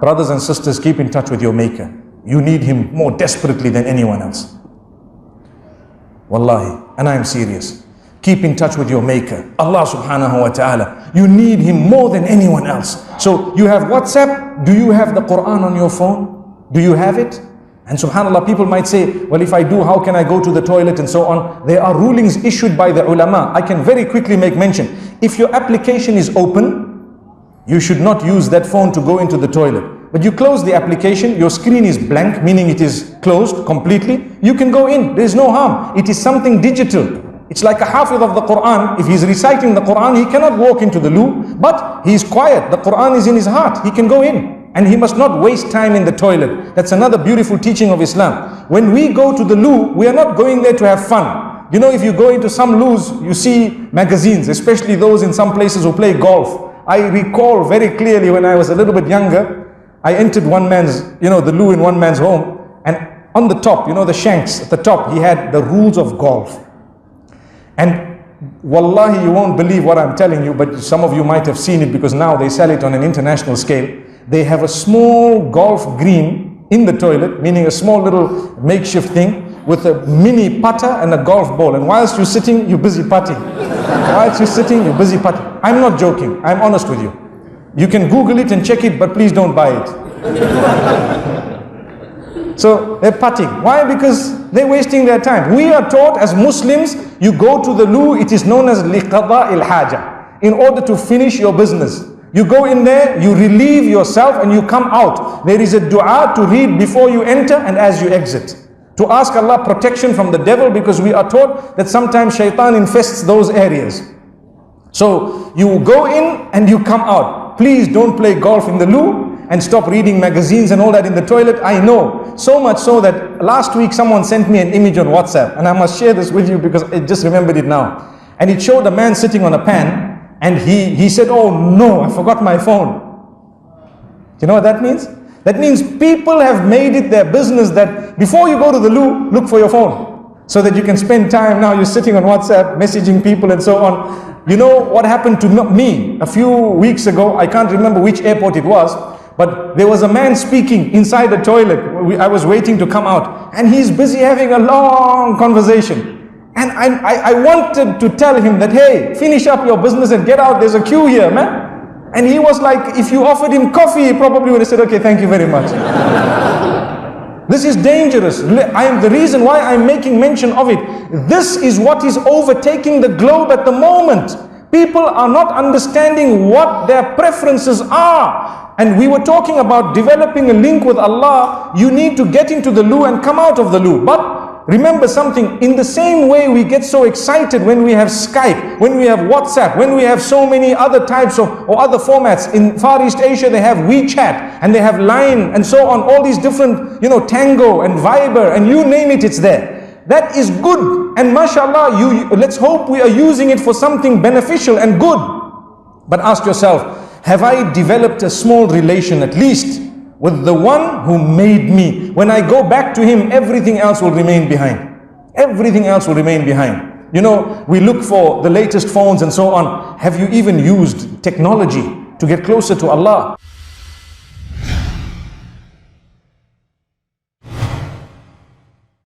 brothers and sisters, keep in touch with your Maker. You need Him more desperately than anyone else. Wallahi, and I am serious. Keep in touch with your Maker, Allah subhanahu wa ta'ala. You need Him more than anyone else. So you have WhatsApp. Do you have the Quran on your phone? Do you have it? And subhanAllah, people might say, well, if I do, how can I go to the toilet and so on? There are rulings issued by the ulama. I can very quickly make mention. If your application is open, you should not use that phone to go into the toilet. But you close the application, your screen is blank, meaning it is closed completely. You can go in, there is no harm. It is something digital. It's like a hafiz of the Quran. If he's reciting the Quran, he cannot walk into the loo, but he is quiet. The Quran is in his heart. He can go in. And he must not waste time in the toilet. That's another beautiful teaching of Islam. When we go to the loo, we are not going there to have fun. You know, if you go into some loos, you see magazines, especially those in some places who play golf. I recall very clearly when I was a little bit younger, I entered one man's, the loo in one man's home, and on the top, the shanks at the top, he had the rules of golf. And wallahi, you won't believe what I'm telling you, but some of you might have seen it because now they sell it on an international scale. They have a small golf green in the toilet, meaning a small little makeshift thing with a mini putter and a golf ball. And whilst you're sitting, you're busy putting. Whilst you're sitting, you're busy putting. I'm not joking. I'm honest with you. You can Google it and check it, but please don't buy it. So they're putting. Why? Because they're wasting their time. We are taught as Muslims, you go to the loo, it is known as liqada il-haja, in order to finish your business. You go in there, you relieve yourself and you come out. There is a dua to read before you enter and as you exit. To ask Allah protection from the devil, because we are taught that sometimes shaitan infests those areas. So you go in and you come out. Please don't play golf in the loo and stop reading magazines and all that in the toilet. I know, so much so that last week someone sent me an image on WhatsApp, and I must share this with you because I just remembered it now. And it showed a man sitting on a pan. And he said, oh no, I forgot my phone. Do you know what that means? That means people have made it their business that before you go to the loo, look for your phone. So that you can spend time. Now you're sitting on WhatsApp, messaging people and so on. You know what happened to me a few weeks ago? I can't remember which airport it was. But there was a man speaking inside the toilet. I was waiting to come out. And he's busy having a long conversation. And I wanted to tell him that, hey, finish up your business and get out. There's a queue here, man. And he was like, if you offered him coffee, he probably would have said, okay, thank you very much. This is dangerous. The reason why I'm making mention of it, this is what is overtaking the globe at the moment. People are not understanding what their preferences are. And we were talking about developing a link with Allah. You need to get into the loo and come out of the loo. But remember something, in the same way we get so excited when we have Skype, when we have WhatsApp, when we have so many other types of or other formats. In Far East Asia they have WeChat and they have Line and so on, all these different, Tango and Viber and you name it, it's there. That is good, and mashallah, let's hope we are using it for something beneficial and good. But ask yourself, have I developed a small relation at least with the one who made me? When I go back to him, everything else will remain behind. Everything else will remain behind. We look for the latest phones and so on. Have you even used technology to get closer to Allah?